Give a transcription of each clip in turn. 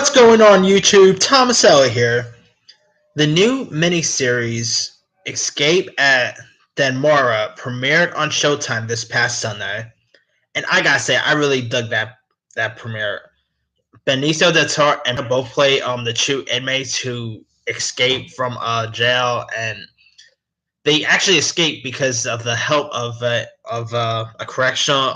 What's going on YouTube? Thomas Ellie here. The new miniseries Escape at Danmora premiered on Showtime this past Sunday. And I gotta say, I really dug that premiere. Benicio del Toro and both play the two inmates who escape from jail, and they actually escaped because of the help of a correctional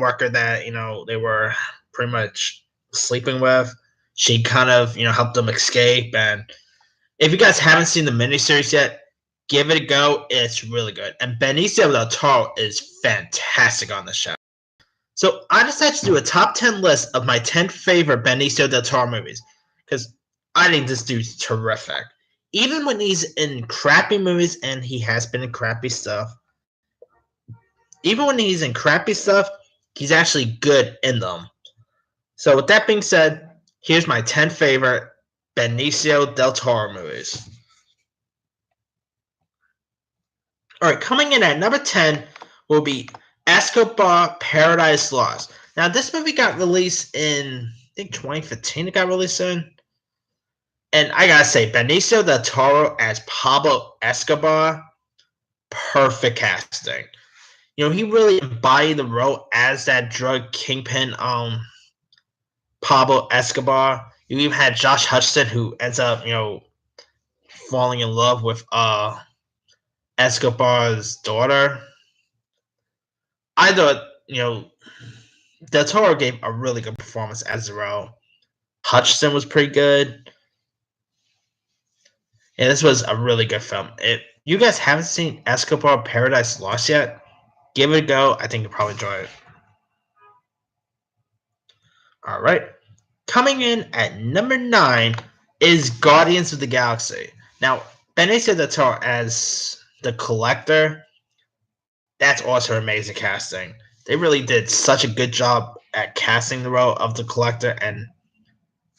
worker that they were pretty much sleeping with. She kind of helped them escape. And if you guys haven't seen the miniseries yet, give it a go. It's really good. And Benicio del Toro is fantastic on the show. So I decided to do a top 10 list of my 10 favorite Benicio del Toro movies because I think this dude's terrific. Even when he's in crappy movies, and he has been in crappy stuff, even when he's in crappy stuff, he's actually good in them. So with that being said, here's my 10 favorite Benicio del Toro movies. Alright, coming in at number 10 will be Escobar Paradise Lost. Now, this movie got released in, I think, 2015 it got released in. And I gotta say, Benicio del Toro as Pablo Escobar, perfect casting. He really embodied the role as that drug kingpin, Pablo Escobar. You even had Josh Hutcherson, who ends up, falling in love with Escobar's daughter. I thought, Del Toro gave a really good performance as the role. Hutcherson was pretty good. And this was a really good film. If you guys haven't seen Escobar Paradise Lost yet, give it a go. I think you'll probably enjoy it. All right. Coming in at number 9 is Guardians of the Galaxy. Now, Benicio del Toro as the Collector, that's also amazing casting. They really did such a good job at casting the role of the Collector, and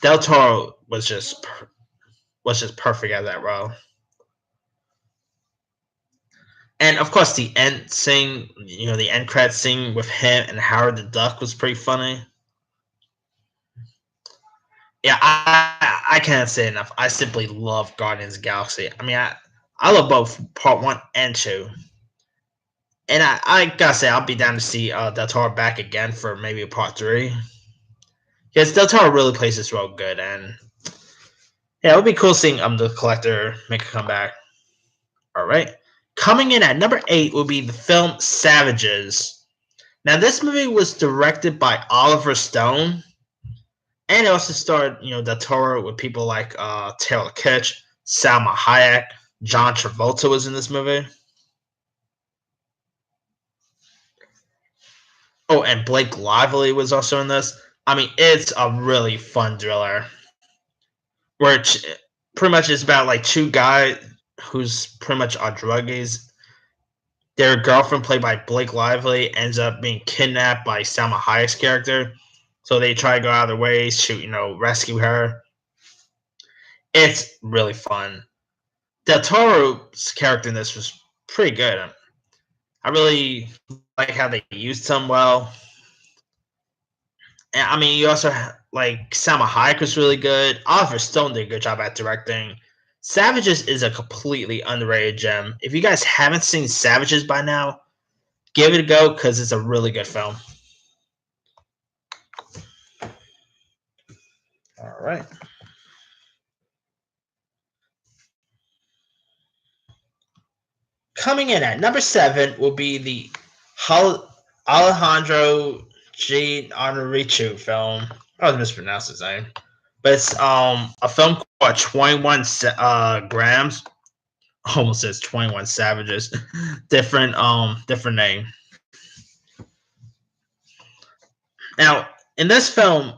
Del Toro was just perfect at that role. And of course, the end scene, the end credit scene with him and Howard the Duck was pretty funny. Yeah, I can't say enough. I simply love Guardians of the Galaxy. I mean, I love both part 1 and 2. And I gotta say, I'll be down to see Del Toro back again for maybe a part 3. Because Del Toro really plays this role good, and yeah, it would be cool seeing the Collector make a comeback. All right. Coming in at number 8 will be the film Savages. Now, this movie was directed by Oliver Stone, and it also starred, Del Toro with people like Taylor Kitsch, Salma Hayek, John Travolta was in this movie. Oh, and Blake Lively was also in this. I mean, it's a really fun thriller where it pretty much is about like two guys who's pretty much are druggies. Their girlfriend, played by Blake Lively, ends up being kidnapped by Salma Hayek's character. So they try to go out of their ways to, rescue her. It's really fun. Del Toro's character in this was pretty good. I really like how they used him well. And I mean, you also like Salma Hayek was really good. Oliver Stone did a good job at directing. Savages is a completely underrated gem. If you guys haven't seen Savages by now, give it a go because it's a really good film. All right. Coming in at number 7 will be the Alejandro G. Inarritu film. I was mispronounced his name. But it's a film called 21 Grams. Almost says 21 Savages. different name. Now, in this film,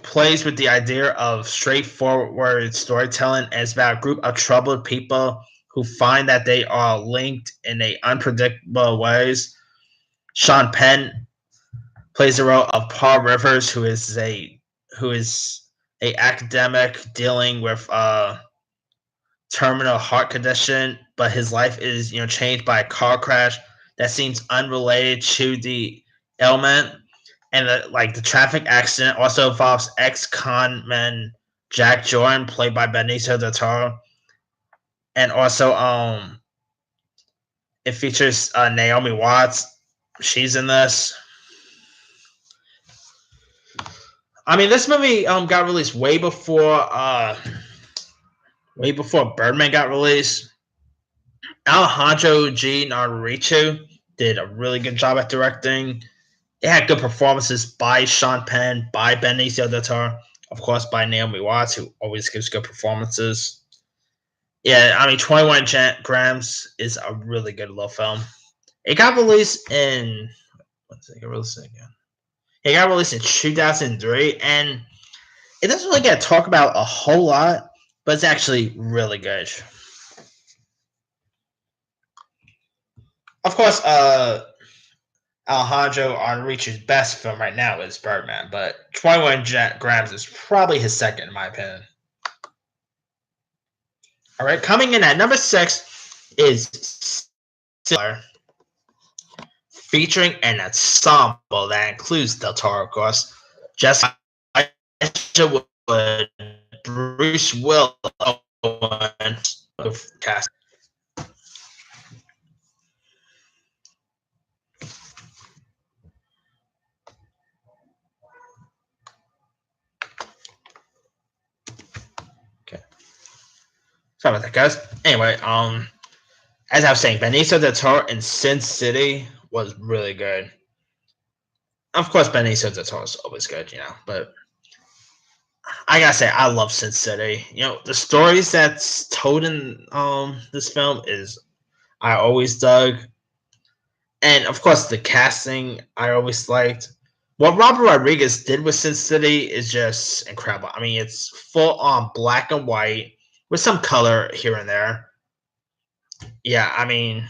plays with the idea of straightforward storytelling as about a group of troubled people who find that they are linked in a unpredictable ways. Sean Penn plays the role of Paul Rivers, who is a academic dealing with a terminal heart condition, but his life is changed by a car crash that seems unrelated to the ailment. And the traffic accident also involves ex-con men Jack Jordan, played by Benicio del Toro, and also it features Naomi Watts. She's in this. I mean, this movie got released way before Birdman got released. Alejandro G. Inarritu did a really good job at directing. It had good performances by Sean Penn, by Benicio del Toro, of course by Naomi Watts, who always gives good performances. Yeah, I mean, 21 Grams is a really good little film. It got released in. What's it? It got released again. It got released in 2003, and it doesn't really get talked about a whole lot, but it's actually really good. Of course, Alejandro Inarritu's best film right now is Birdman, but 21 Grams is probably his second, in my opinion. All right, coming in at number 6 is Silver, featuring an ensemble that includes Del Toro, of course, Jessica Wood, Bruce Willis, cast. Okay, sorry about that, guys. Anyway, as I was saying, Benicio del Toro in Sin City was really good. Of course, Benicio del Toro is always good, but I gotta say, I love Sin City. The stories that's told in this film is I always dug, and of course, the casting I always liked. What Robert Rodriguez did with Sin City is just incredible. I mean, it's full on black and white with some color here and there. Yeah, I mean,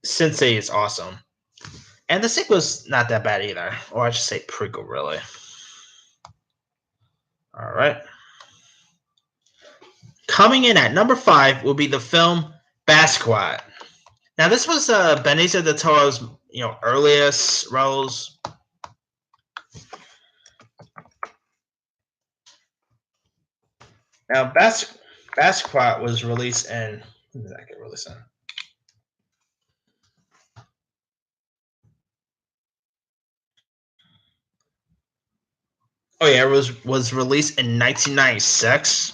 Sin City is awesome. And the sequel's not that bad either. Or I should say prequel, really. All right. Coming in at number 5 will be the film Basquiat. Now, this was Benicio del Toro's, earliest roles. Now, Basquiat was released in. When did that get released in? Oh yeah, it was released in 1996,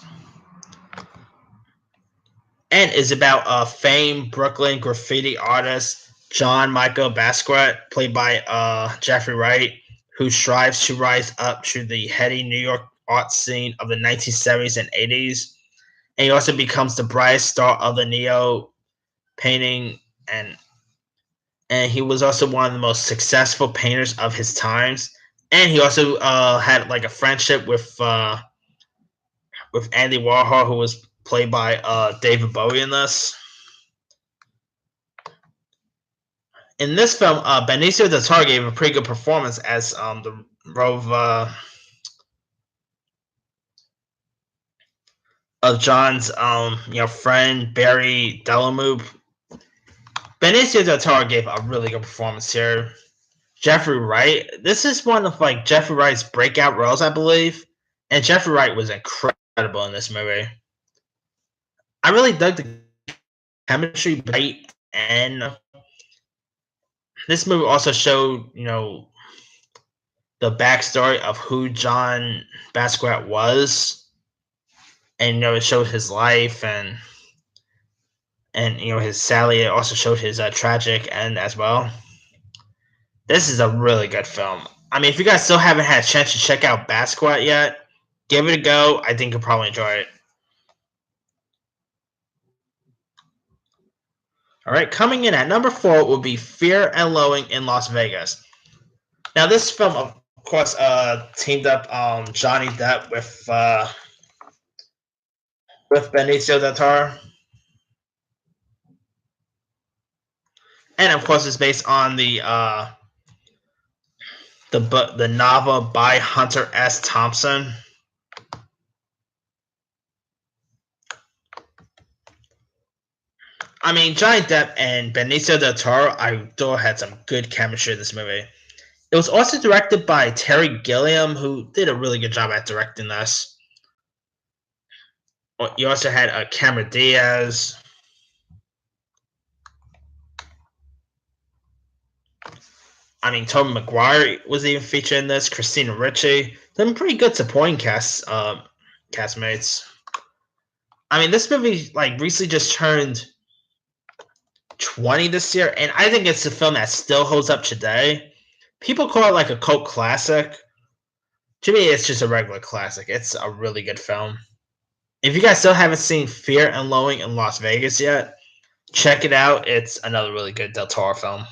and is about a famed Brooklyn graffiti artist John Michael Basquiat, played by Jeffrey Wright, who strives to rise up to the heady New York art scene of the 1970s and 80s. And he also becomes the brightest star of the neo painting, and he was also one of the most successful painters of his times. And he also had like a friendship with Andy Warhol, who was played by David Bowie in this. In this film, Benicio del Toro gave a pretty good performance as the role of John's friend Barry Delamove. Benicio del Toro gave a really good performance here. Jeffrey Wright. This is one of Jeffrey Wright's breakout roles, I believe, and Jeffrey Wright was incredible in this movie. I really dug the chemistry, Wright, and this movie also showed the backstory of who John Basquiat was, and it showed his life and his sadly it also showed his tragic end as well. This is a really good film. I mean, if you guys still haven't had a chance to check out Basquiat yet, give it a go. I think you'll probably enjoy it. All right, coming in at number 4 will be Fear and Loathing in Las Vegas. Now, this film, of course, teamed up Johnny Depp with Benicio del Toro, and of course, it's based on the novel by Hunter S. Thompson. I mean, Johnny Depp and Benicio del Toro, I thought had some good chemistry in this movie. It was also directed by Terry Gilliam, who did a really good job at directing this. You also had Cameron Diaz. I mean, Tobey Maguire was even featured in this. Christina Ricci. Some pretty good supporting castmates. I mean, this movie like recently just turned 20 this year, and I think it's a film that still holds up today. People call it like a cult classic. To me, it's just a regular classic. It's a really good film. If you guys still haven't seen Fear and Loathing in Las Vegas yet, check it out. It's another really good Del Toro film.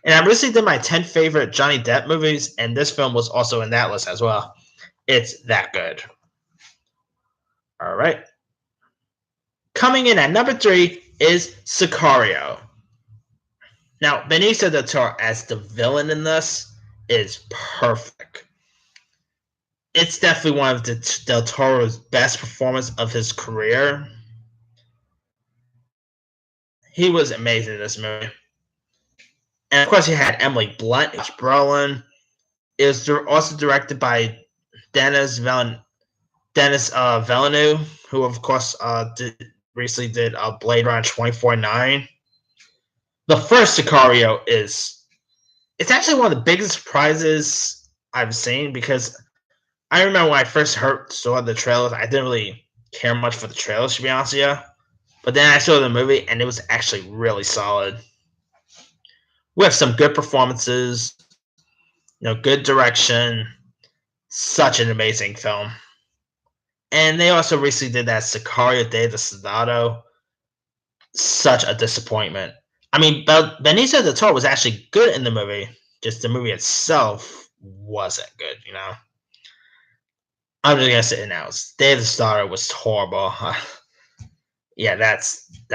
And I recently did my 10 favorite Johnny Depp movies, and this film was also in that list as well. It's that good. All right. Coming in at number 3 is Sicario. Now, Benicio del Toro as the villain in this is perfect. It's definitely one of Del Toro's best performances of his career. He was amazing in this movie. And of course, you had Emily Blunt, who's Brolin. It was also directed by Denis Villeneuve, who of course recently did Blade Runner 2049. The first Sicario it's actually one of the biggest surprises I've seen because I remember when I first saw the trailers, I didn't really care much for the trailers, to be honest with you. But then I saw the movie, and it was actually really solid. We have some good performances, good direction. Such an amazing film. And they also recently did that Sicario Day of the Soldado. Such a disappointment. I mean, Benicio del Toro was actually good in the movie. Just the movie itself wasn't good. I'm just gonna say it now. Day of the Soldado was horrible. Yeah, that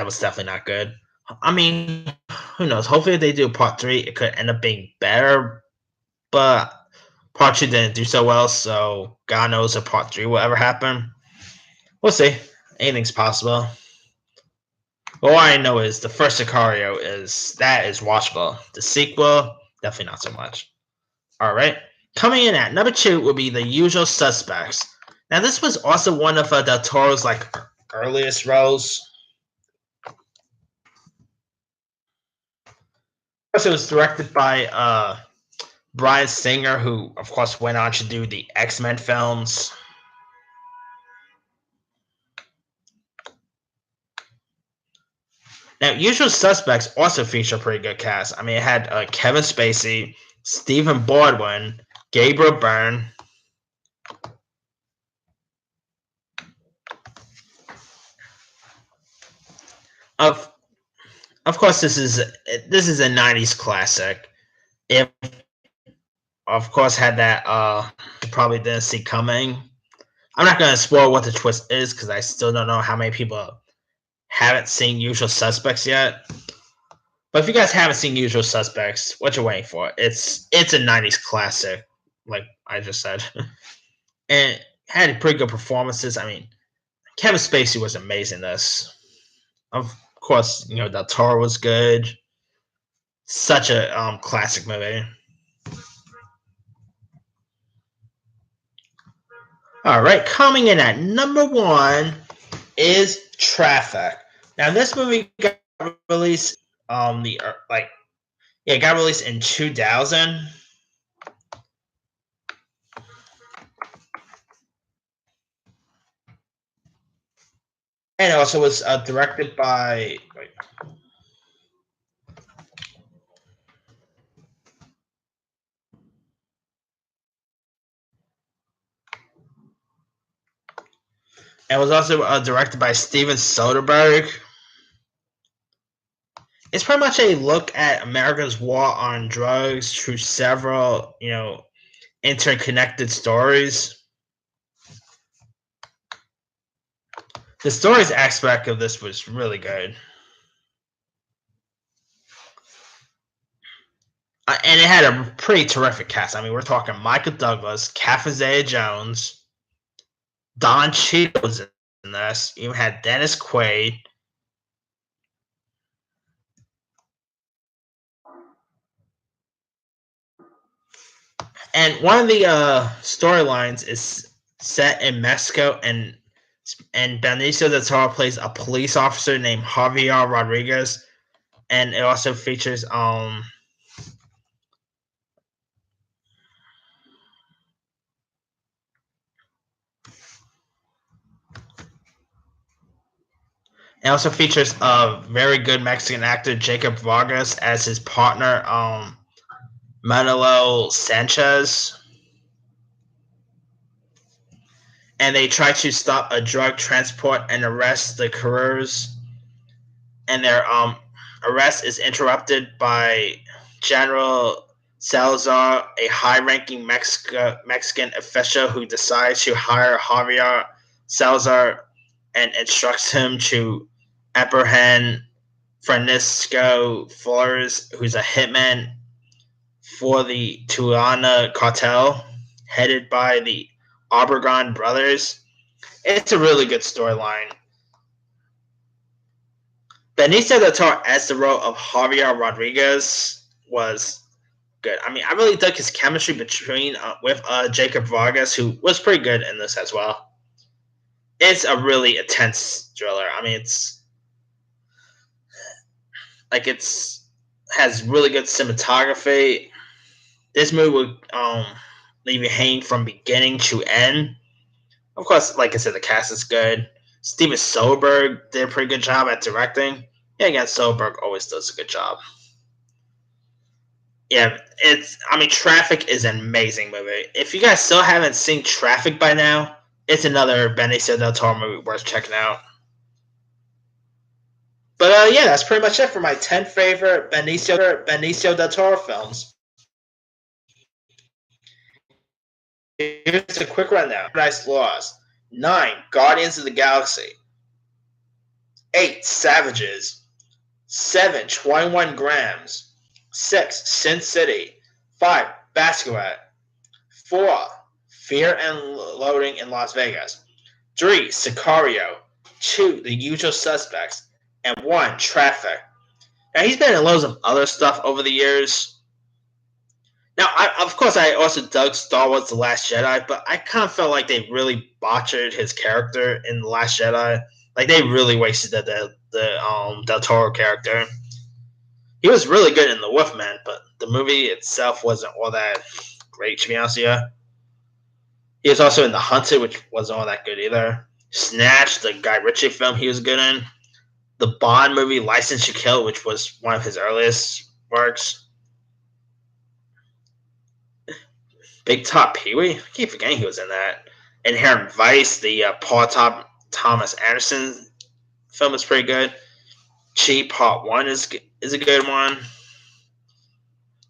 was definitely not good. I mean, who knows? Hopefully, if they do part 3, it could end up being better. But part 2 didn't do so well, so God knows if part 3 will ever happen. We'll see. Anything's possible. But all I know is the first Sicario is watchable. The sequel, definitely not so much. All right. Coming in at number 2 will be The Usual Suspects. Now, this was also one of Del Toro's earliest roles. It was directed by Bryan Singer, who of course went on to do the X-Men films. Now, Usual Suspects also feature a pretty good cast. I mean, it had Kevin Spacey, Stephen Baldwin, Gabriel Byrne. Of course, this is a '90s classic. It of course had that you probably didn't see coming. I'm not gonna spoil what the twist is because I still don't know how many people haven't seen Usual Suspects yet. But if you guys haven't seen Usual Suspects, what you're waiting for? It's a '90s classic, like I just said, and had pretty good performances. I mean, Kevin Spacey was amazing in this. Of course, Del Toro was good. Such a classic movie. All right, coming in at number 1 is Traffic. Now, this movie got released it got released in 2000. And it also was directed by. And was also directed by Steven Soderbergh. It's pretty much a look at America's war on drugs through several, interconnected stories. The stories aspect of this was really good. And it had a pretty terrific cast. I mean, we're talking Michael Douglas, Catherine Zeta-Jones, Don Cheadle was in this. You had Dennis Quaid. And one of the storylines is set in Mexico, and And Benicio del Toro plays a police officer named Javier Rodriguez, and it also features a very good Mexican actor, Jacob Vargas, as his partner, Manolo Sanchez. And they try to stop a drug transport and arrest the couriers. And their arrest is interrupted by General Salazar, a high-ranking Mexican official who decides to hire Javier Salazar and instructs him to apprehend Francisco Flores, who's a hitman for the Tijuana cartel, headed by the Obregon brothers. It's a really good storyline. Benicio del Toro as the role of Javier Rodriguez was good. I mean, I really dug his chemistry between with Jacob Vargas, who was pretty good in this as well. It's a really intense thriller. I mean, it's has really good cinematography. This movie would leave you hanging from beginning to end. Of course, like I said, the cast is good. Steven Soderbergh did a pretty good job at directing. Yeah, again, Soderbergh always does a good job. Yeah, Traffic is an amazing movie. If you guys still haven't seen Traffic by now, it's another Benicio del Toro movie worth checking out. But yeah, that's pretty much it for my 10 favorite Benicio del Toro films. Here's a quick rundown. Paradise Lost. 9. Guardians of the Galaxy. 8. Savages. 7. 21 Grams. 6. Sin City. 5. Basquiat. 4. Fear and Loathing in Las Vegas. 3. Sicario. 2. The Usual Suspects. And 1. Traffic. Now, he's been in loads of other stuff over the years. Now, of course, I also dug Star Wars The Last Jedi, but I kind of felt like they really botched his character in The Last Jedi. Like, they really wasted the Del Toro character. He was really good in The Wolfman, but the movie itself wasn't all that great, to be honest with you. He was also in The Hunted, which wasn't all that good either. Snatch, the Guy Ritchie film, he was good in. The Bond movie, License to Kill, which was one of his earliest works. Big Top Pee-wee? I keep forgetting he was in that. Inherent Vice, the Paul Thomas Anderson film is pretty good. Chi Part 1 is a good one.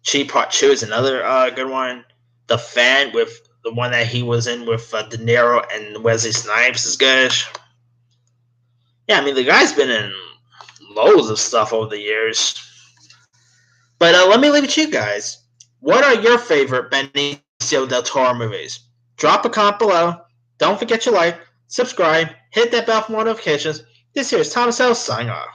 Chi Part 2 is another good one. The Fan, with the one that he was in with De Niro and Wesley Snipes, is good. Yeah, I mean, the guy's been in loads of stuff over the years. But let me leave it to you guys. What are your favorite Benicio del Toro movies? Drop a comment below. Don't forget to like, subscribe, hit that bell for more notifications. This here is Thomas L. signing off.